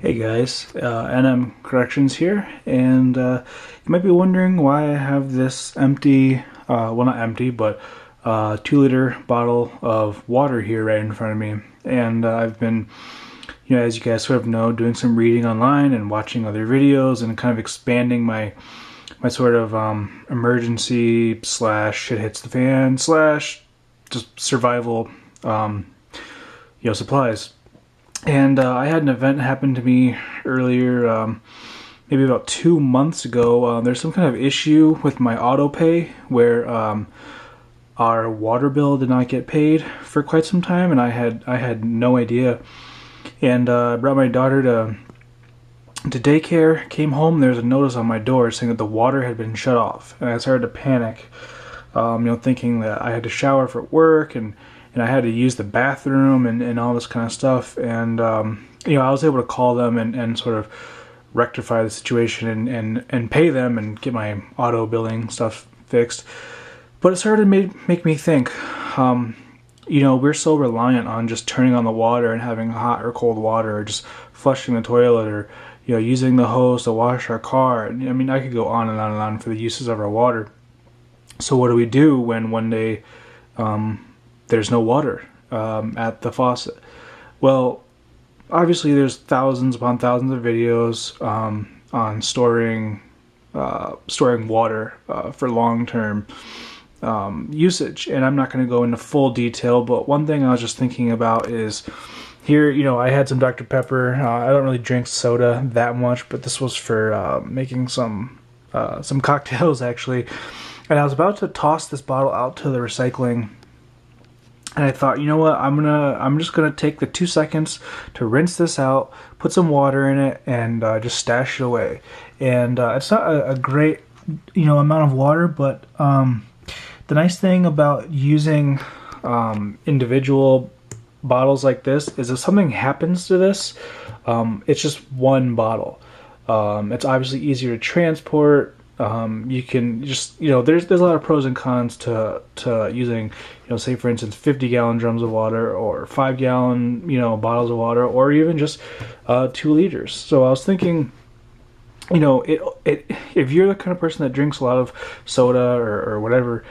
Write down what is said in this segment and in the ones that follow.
Hey guys, NM Corrections here, and you might be wondering why I have this empty, well not empty, but 2-liter bottle of water here right in front of me. And I've been, as you guys sort of know, doing some reading online and watching other videos and kind of expanding my sort of emergency slash shit hits the fan slash just survival, supplies. And I had an event happen to me earlier, maybe about 2 months ago. There's some kind of issue with my auto pay where our water bill did not get paid for quite some time, and I had no idea. And I brought my daughter to daycare, came home, there's a notice on my door saying that the water had been shut off. And I started to panic, thinking that I had to shower for work and I had to use the bathroom and all this kind of stuff. And I was able to call them and sort of rectify the situation and pay them and get my auto billing stuff fixed. But it started to make me think, we're so reliant on just turning on the water and having hot or cold water, or just flushing the toilet, or using the hose to wash our car. I mean, I could go on and on and on for the uses of our water. So what do we do when one day there's no water at the faucet? Well, obviously there's thousands upon thousands of videos on storing water for long-term usage, and I'm not going to go into full detail, but one thing I was just thinking about is here, I had some Dr. Pepper. I don't really drink soda that much, but this was for making some cocktails actually, and I was about to toss this bottle out to the recycling. And I thought, you know what, I'm just gonna take the 2 seconds to rinse this out, put some water in it, and just stash it away. And it's not a great, amount of water, but the nice thing about using individual bottles like this is if something happens to this, it's just one bottle. It's obviously easier to transport. You can just, there's a lot of pros and cons to using, say for instance 50-gallon drums of water, or 5-gallon, bottles of water, or even just 2 liters. So I was thinking, if you're the kind of person that drinks a lot of soda or whatever,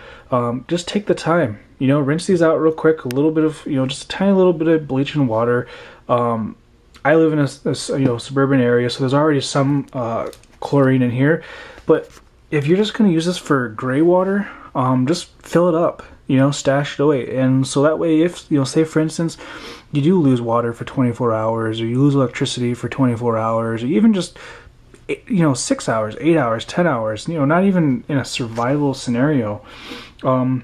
just take the time, rinse these out real quick, a little bit of, just a tiny little bit of bleach and water. I live in a suburban area, so there's already some chlorine in here. But if you're just going to use this for gray water, just fill it up, stash it away. And so that way, if, say for instance, you do lose water for 24 hours, or you lose electricity for 24 hours, or even just, 6 hours, 8 hours, 10 hours, not even in a survival scenario, you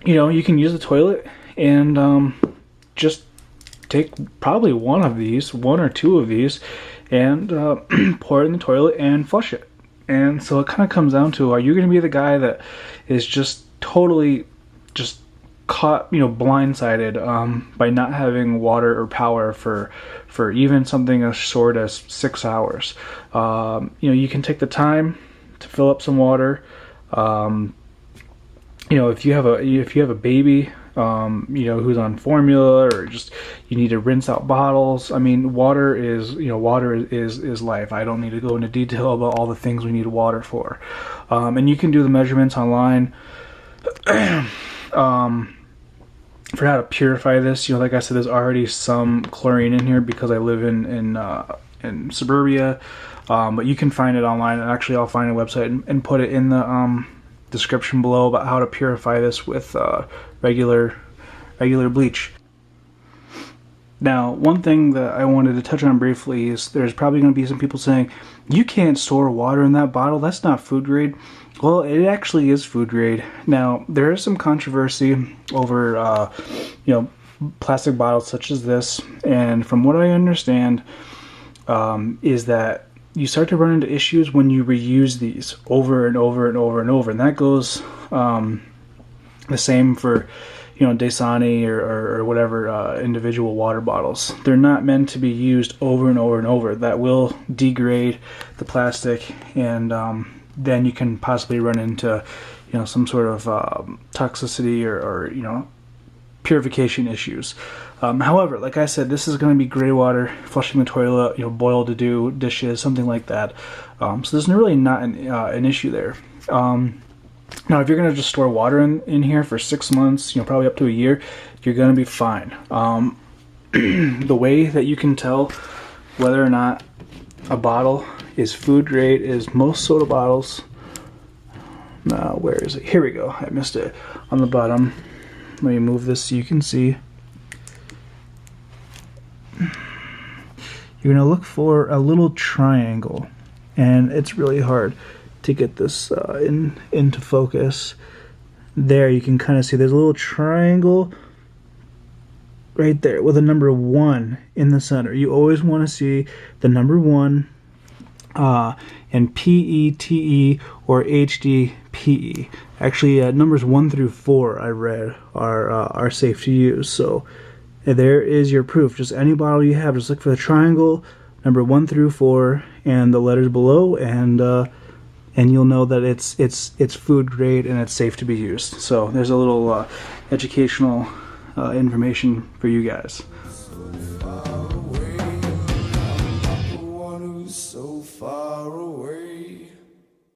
can use the toilet and just take probably one or two of these, and pour it in the toilet and flush it. And so it kind of comes down to, are you going to be the guy that is just totally just caught, blindsided by not having water or power for even something as short as 6 hours? You can take the time to fill up some water. If you have a baby, who's on formula, or just you need to rinse out bottles. I mean, water is life. I don't need to go into detail about all the things we need water for. And you can do the measurements online for how to purify this. Like I said, there's already some chlorine in here because I live in suburbia. But you can find it online, and actually I'll find a website and put it in the description below about how to purify this with regular bleach. Now, one thing that I wanted to touch on briefly is there's probably going to be some people saying, you can't store water in that bottle, that's not food grade. Well, it actually is food grade. Now, there is some controversy over plastic bottles such as this, and from what I understand is that you start to run into issues when you reuse these over and over and over and over, and that goes the same for Dasani or whatever individual water bottles. They're not meant to be used over and over and over. That will degrade the plastic, and then you can possibly run into some sort of toxicity or purification issues. However, like I said, this is going to be gray water, flushing the toilet, boil to do dishes, something like that. So there's really not an issue there. Now, if you're going to just store water in here for 6 months, probably up to a year, you're going to be fine. The way that you can tell whether or not a bottle is food grade is most soda bottles. Now, where is it? Here we go. I missed it on the bottom. Let me move this so you can see. You're going to look for a little triangle, and it's really hard to get this into focus. There, you can kind of see there's a little triangle right there with a number 1 in the center. You always want to see the number 1 and PETE or HDPE. Actually, numbers 1 through 4 I read are safe to use. So there is your proof. Just any bottle you have, just look for the triangle, number 1 through 4, and the letters below, and you'll know that it's food grade and it's safe to be used. So there's a little educational information for you guys.